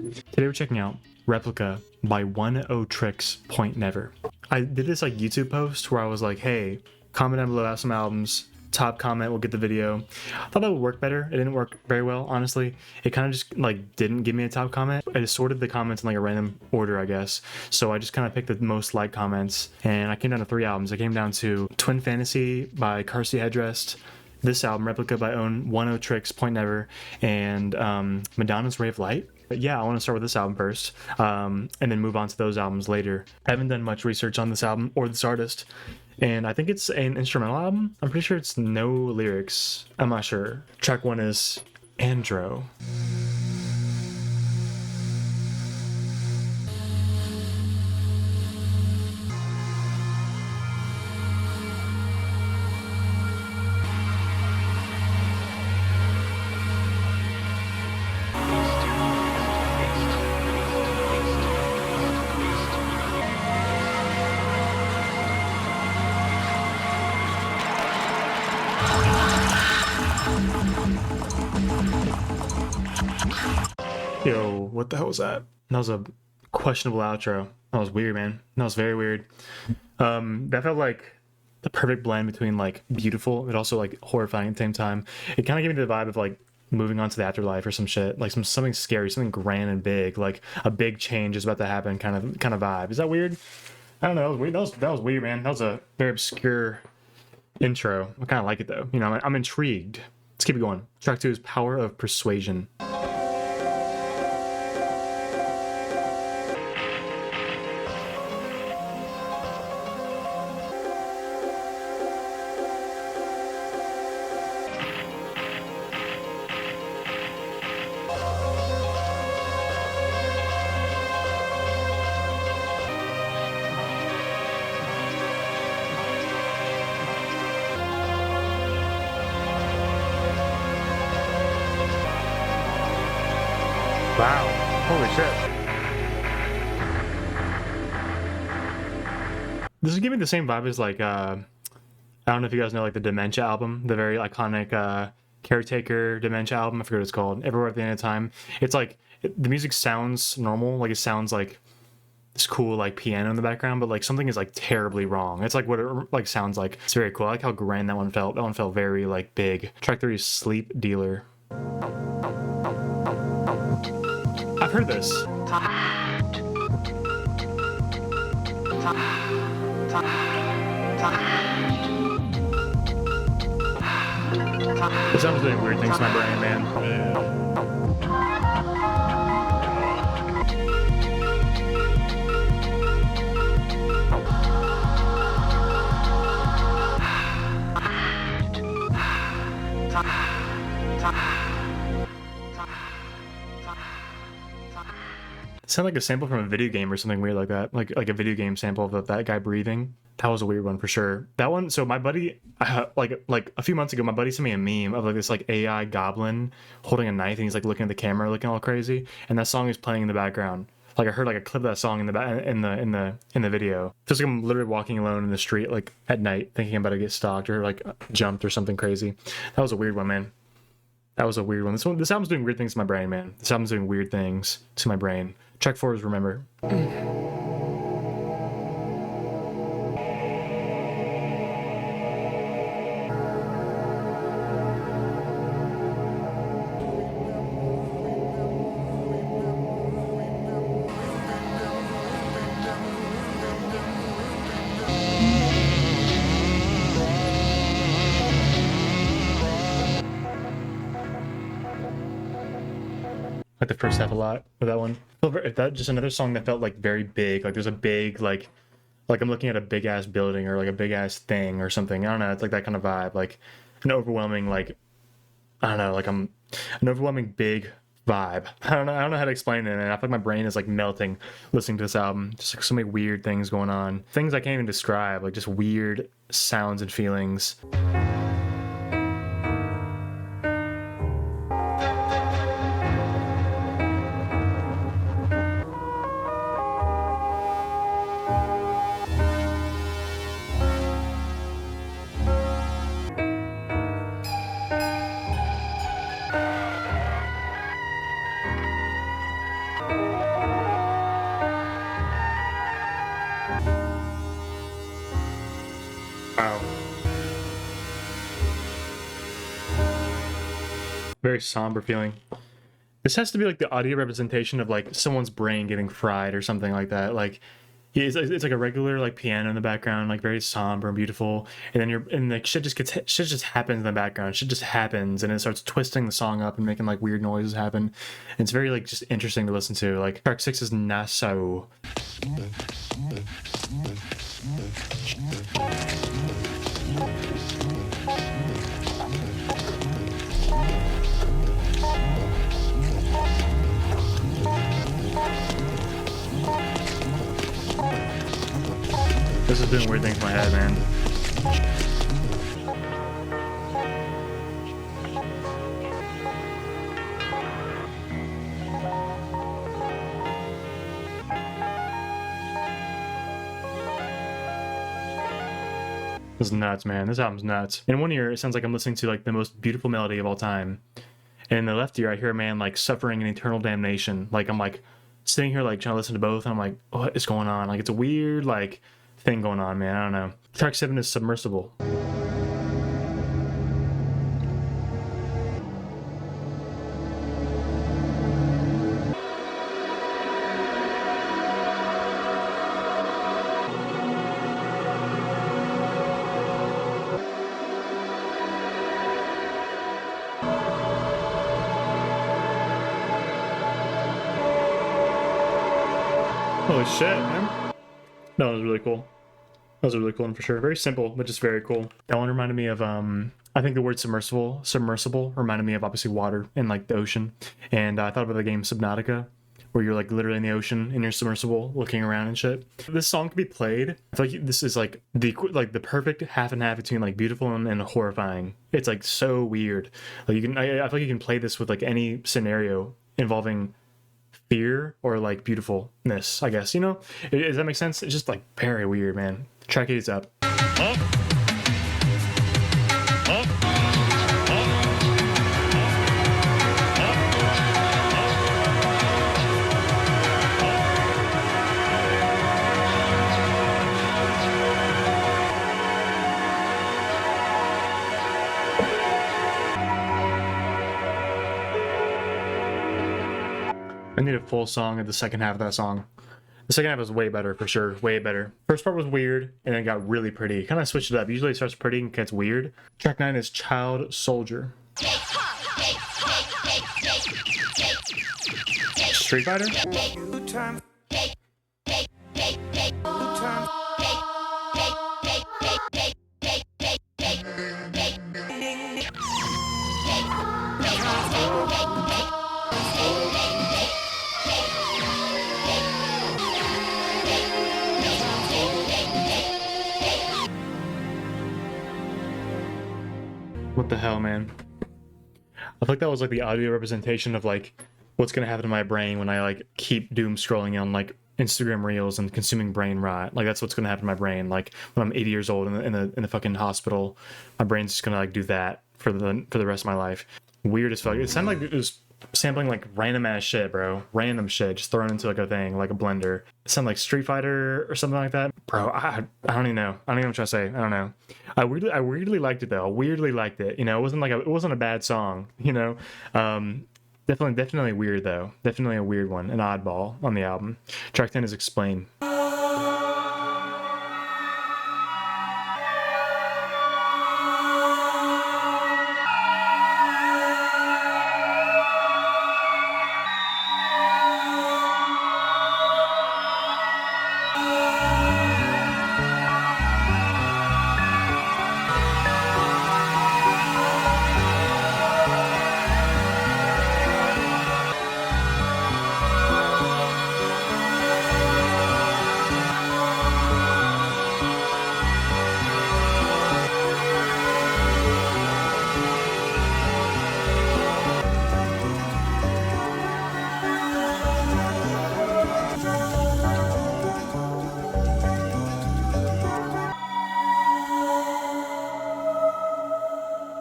Today we're checking out Replica by Oneohtrix Point Never. I did this like YouTube post where I was like, hey, comment down below, have some albums, top comment will get the video. I thought that would work better. It didn't work very well, honestly. It kind of just like didn't give me a top comment. I just sorted the comments in like a random order, I guess. So I just kind of picked the most liked comments and I came down to 3 albums. I came down to Twin Fantasy by Carsey Headrest, this album, Replica by Oneohtrix Point Never, and Madonna's Ray of Light. But yeah, I want to start with this album first, and then move on to those albums later. I haven't done much research on this album or this artist, and I think it's an instrumental album. I'm pretty sure it's no lyrics. I'm not sure. Track 1 is Andro. Yo, what the hell was that? That was a questionable outro. That was weird, man. That was very weird. That felt like the perfect blend between like beautiful but also like horrifying at the same time. It kind of gave me the vibe of like moving on to the afterlife or some shit, like something scary, something grand and big, like a big change is about to happen kind of vibe. Is that weird? I don't know. That was weird. That was weird, man. That was a very obscure intro. I kind of like it though. You know, I'm intrigued. Let's keep it going. Track 2 is Power of Persuasion. Wow, holy shit. This is giving me the same vibe as like, I don't know if you guys know like the Dementia album, the very iconic Caretaker Dementia album, I forget what it's called, Everywhere at the End of Time. It's like, the music sounds normal, like it sounds like this cool like piano in the background, but like something is like terribly wrong. It's like what it like sounds like. It's very cool. I like how grand that one felt. That one felt very like big. Track 3 is Sleep Dealer. I've heard this. This sounds doing weird things to my brain, man. Sound like a sample from a video game or something weird like that, like a video game sample of that guy breathing. That was a weird one for sure. That one. So my buddy, like a few months ago, my buddy sent me a meme of like this like AI goblin holding a knife and he's like looking at the camera, looking all crazy, and that song is playing in the background. Like I heard like a clip of that song in the video. Just like I'm literally walking alone in the street like at night, thinking I'm about to get stalked or like jumped or something crazy. That was a weird one, man. That was a weird one. This album's doing weird things to my brain, man. This album's doing weird things to my brain. Track 4 is Remember. Like the first half a lot of that one. That just another song that felt like very big. Like there's a big like I'm looking at a big ass building or like a big ass thing or something. I don't know. It's like that kind of vibe. Like an overwhelming like I don't know. Like an overwhelming big vibe. I don't know how to explain it. And I feel like my brain is like melting listening to this album. Just like so many weird things going on. Things I can't even describe. Like just weird sounds and feelings. Very somber feeling. This has to be like the audio representation of like someone's brain getting fried or something like that. Like it's like a regular like piano in the background, like very somber and beautiful, and then like shit just happens in the background. Shit just happens, and it starts twisting the song up and making like weird noises happen. And it's very like just interesting to listen to. Like track 6 is Nassau. This is doing weird things in my head, man. This is nuts, man. This album's nuts. In one ear, it sounds like I'm listening to like the most beautiful melody of all time. And in the left ear, I hear a man like suffering in eternal damnation. Like I'm like sitting here like trying to listen to both, and I'm like, what is going on? Like it's a weird like thing going on, man. I don't know. Track 7 is Submersible. Holy shit, man. That was really cool. That was a really cool one for sure. Very simple, but just very cool. That one reminded me of, I think the word submersible reminded me of obviously water and like the ocean. And I thought about the game Subnautica, where you're like literally in the ocean in your submersible looking around and shit. This song could be played. I feel like this is like the perfect half and half between like beautiful and horrifying. It's like so weird. Like I feel like you can play this with like any scenario involving fear or like beautifulness, I guess, you know? Does that make sense? It's just like very weird, man. Track 8 is up. I need a full song of the second half of that song. The second half was way better, for sure. Way better. First part was weird, and then it got really pretty. Kind of switched it up. Usually it starts pretty and gets weird. Track 9 is Child Soldier. Street Fighter? What the hell, man? I feel like that was like the audio representation of like what's gonna happen to my brain when I like keep doom scrolling on like Instagram reels and consuming brain rot. Like that's what's gonna happen to my brain. Like when I'm 80 years old in the fucking hospital, my brain's just gonna like do that for the rest of my life. Weird as fuck. It sounded like it was sampling like random ass shit, bro. Random shit just thrown into like a thing, like a blender. It sounded like Street Fighter or something like that. Bro, I don't even know. I don't even know what I'm trying to say. I don't know. I weirdly liked it though. I weirdly liked it. You know, it wasn't a bad song, you know. Definitely weird though. Definitely a weird one, an oddball on the album. Track 10 is Explain.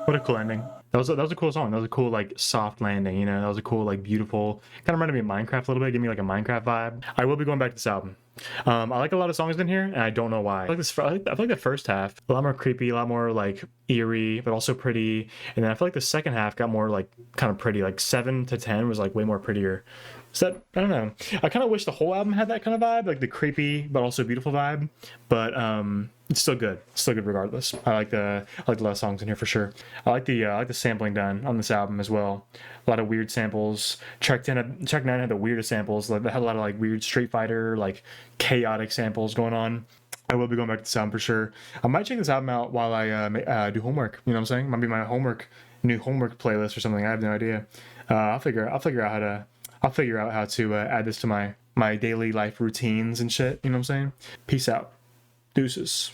What a cool ending. That was a cool song. That was a cool like soft landing, you know. That was a cool like beautiful. Kind of reminded me of Minecraft a little bit. Give me like a Minecraft vibe. I will be going back to this album I like a lot of songs in here, and I don't know why. I feel like the first half a lot more creepy, a lot more like eerie, but also pretty. And then I feel like the second half got more like kind of pretty. Like 7 to 10 was like way more prettier. So that, I don't know. I kind of wish the whole album had that kind of vibe, like the creepy but also beautiful vibe. But it's still good. It's still good regardless. I like a lot of songs in here for sure. I like the sampling done on this album as well. A lot of weird samples. Track 9 had the weirdest samples. Like they had a lot of like weird Street Fighter, like chaotic samples going on. I will be going back to this album for sure. I might check this album out while I do homework. You know what I'm saying? Might be my new homework playlist or something. I have no idea. I'll figure out how to add this to my daily life routines and shit. You know what I'm saying? Peace out. Deuces.